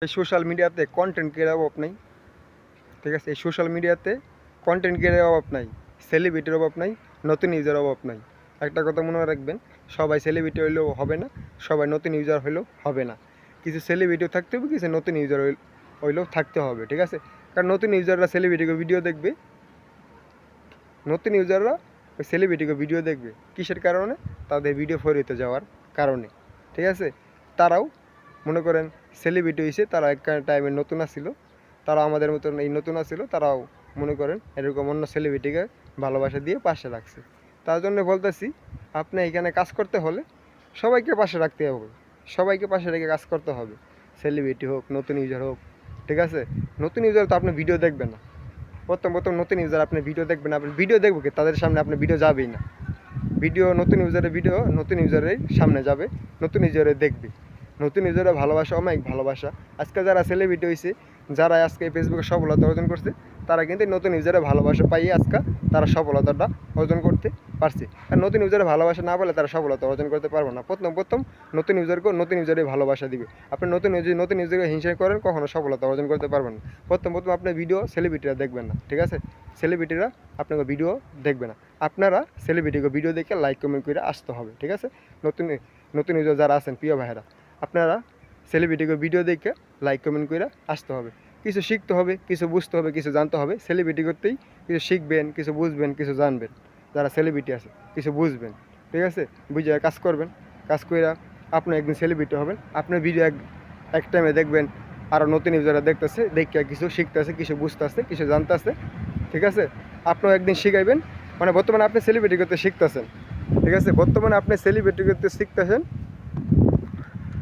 এই সোশ্যাল মিডিয়াতে content creator অভাব নাই। ঠিক আছে, এই সোশ্যাল মিডিয়াতে কন্টেন্ট ক্রিয়েটার অভাব নাই, সেলিব্রিটির অভাব নাই, নতুন ইউজার অভাব নাই। একটা কথা মনে রাখবেন, সবাই সেলিব্রিটি হইলেও হবে না, সবাই নতুন ইউজার হইলেও হবে না। কিছু সেলিব্রিটিও থাকতে হবে, কিছু নতুন ইউজার হইলেও থাকতে হবে। ঠিক আছে, কারণ নতুন ইউজাররা সেলিব্রিটিকে ভিডিও দেখবে, নতুন ইউজাররা ওই সেলিব্রিটিকে ভিডিও দেখবে কিসের কারণে? তাদের ভিডিও ফরিতে যাওয়ার কারণে। ঠিক আছে, তারাও মনে করেন সেলিব্রিটি হয়েছে, তারা এক টাইমে নতুন আসছিল, তারা আমাদের মতন এই নতুন আসছিল, তারাও মনে করেন এরকম অন্য সেলিব্রিটিকে ভালোবাসা দিয়ে পাশে রাখছে। তার জন্য বলতেছি, আপনি এখানে কাজ করতে হলে সবাইকে পাশে রাখতে হবে, সবাইকে পাশে রেখে কাজ করতে হবে, সেলিব্রিটি হোক, নতুন ইউজার হোক। ঠিক আছে, নতুন ইউজার তো আপনি ভিডিও দেখবেন না, প্রথম প্রথম নতুন ইউজার আপনি ভিডিও দেখবেন, আপনি ভিডিও দেখবো কি? তাদের সামনে আপনি ভিডিও যাবেই না। নতুন ইউজারের ভিডিও নতুন ইউজারের সামনে যাবে, নতুন ইউজারে দেখবে, নতুন ইউজারের ভালোবাসা অমায়িক ভালোবাসা। আজকে যারা সেলিব্রিটি হয়েছে, যারা আজকে ফেসবুকে সফলতা অর্জন করছে, তারা কিন্তু নতুন ইউজারের ভালোবাসা পাইয়ে আজকে তারা সফলতাটা অর্জন করতে পারছে। আর নতুন ইউজারের ভালোবাসা না পেলে তারা সফলতা অর্জন করতে পারবে না। প্রথম প্রথম নতুন ইউজারকে নতুন ইউজারের ভালোবাসা দিবে। আপনি নতুন ইউজারকে হিংসা করেন, কখনো সফলতা অর্জন করতে পারবেন না। প্রথম প্রথম আপনি ভিডিও সেলিব্রিটিরা দেখবেন না। ঠিক আছে, সেলিব্রিটিরা আপনাকে ভিডিও দেখবে না। আপনারা সেলিব্রিটিকে ভিডিও দেখে লাইক কমেন্ট করে আসতে হবে। ঠিক আছে, নতুন নতুন ইউজার যারা আছেন প্রিয় ভাইরা, আপনারা সেলিব্রিটিকে ভিডিও দেখে লাইক কমেন্ট করে আসতে হবে। কিছু শিখতে হবে, কিছু বুঝতে হবে, কিছু জানতে হবে। সেলিব্রিটি করতেই কিছু শিখবেন, কিছু বুঝবেন, কিছু জানবেন। যারা সেলিব্রিটি আছে কিছু বুঝবেন। ঠিক আছে, বুঝে কাজ করবেন, কাজ করে আপনি একদিন সেলিব্রিটি হবেন। আপনার ভিডিও এক টাইমে দেখবেন, আরও নতুন ইউজাররা দেখতেছে, দেখে কিছু শিখতেছে, কিছু বুঝতেছে, কিছু জানতেছে। ঠিক আছে, আপনিও একদিন শিখাইবেন। মানে বর্তমানে আপনি সেলিব্রিটি করতে শিখতেছেন। ঠিক আছে, বর্তমানে আপনি সেলিব্রিটি করতে শিখতেছেন,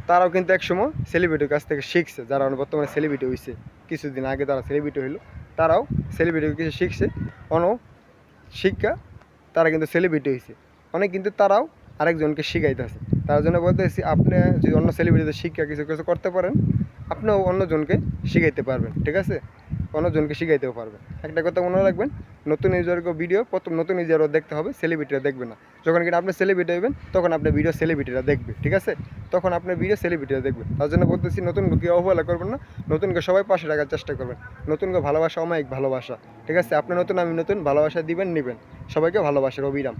তারাও কিন্তু একসময় সেলিব্রিটির কাছ থেকে শিখছে। যারা বর্তমানে সেলিব্রিটি হয়েছে, কিছুদিন আগে তারা সেলিব্রিটি হইলো, তারাও সেলিব্রিটি কিছু শিখছে, শিক্ষা তারা কিন্তু সেলিব্রিটি হয়েছে অনেক, কিন্তু তারাও আরেকজনকে শিখাইতেছে। তার জন্য বলতেছি, আপনি যদি অন্য সেলিব্রিটিদের শিক্ষা কিছু কিছু করতে পারেন, আপনিও অন্যজনকে শিখাইতে পারবেন। ঠিক আছে, অন্যজনকে শিখাইতেও পারবেন। একটা কথা মনে রাখবেন, নতুন ইউজারকে ভিডিও প্রথম নতুন ইউজারও দেখতে হবে, সেলিব্রিটিরা দেখবে না। যখন কিনা আপনি সেলিব্রিটি হবেন, তখন আপনার ভিডিও সেলিব্রিটিরা দেখবে। ঠিক আছে, তখন আপনার ভিডিও সেলিব্রিটিরা দেখবে। তার জন্য বলতেছি, নতুনকে অবহেলা করবেন না, নতুনকে সবাই পাশে রাখার চেষ্টা করবেন। নতুনকে ভালোবাসা অমায়িক ভালোবাসা। ঠিক আছে, আপনি নতুন, আমি নতুন, ভালোবাসা দিবেন, নেবেন। সবাইকে ভালোবাসার অবিরাম।